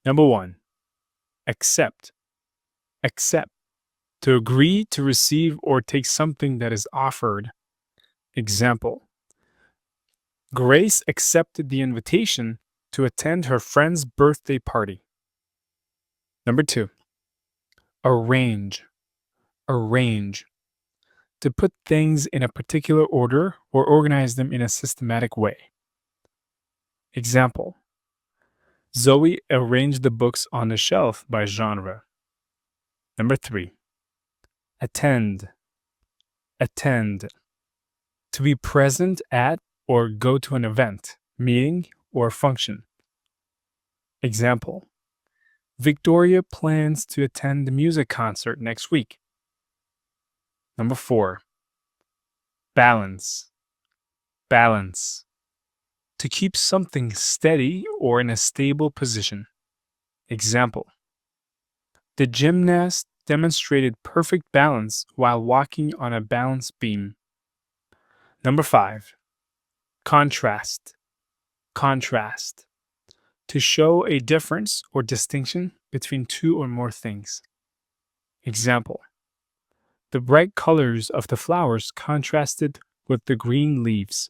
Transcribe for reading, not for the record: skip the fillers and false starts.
Number one, accept. Accept. To agree to receive or take something that is offered. Example: Grace accepted the invitation to attend her friend's birthday party. Number two, arrange. Arrange. To put things in a particular order or organize them in a systematic way. Example: Zoe arranged the books on the shelf by genre. Number three, attend. Attend. To be present at or go to an event, meeting, or function. Example: Victoria plans to attend the music concert next week. Number four, balance. Balance. To keep something steady or in a stable position. Example: The gymnast demonstrated perfect balance while walking on a balance beam. Number five, contrast. Contrast. To show a difference or distinction between two or more things. Example: The bright colors of the flowers contrasted with the green leaves.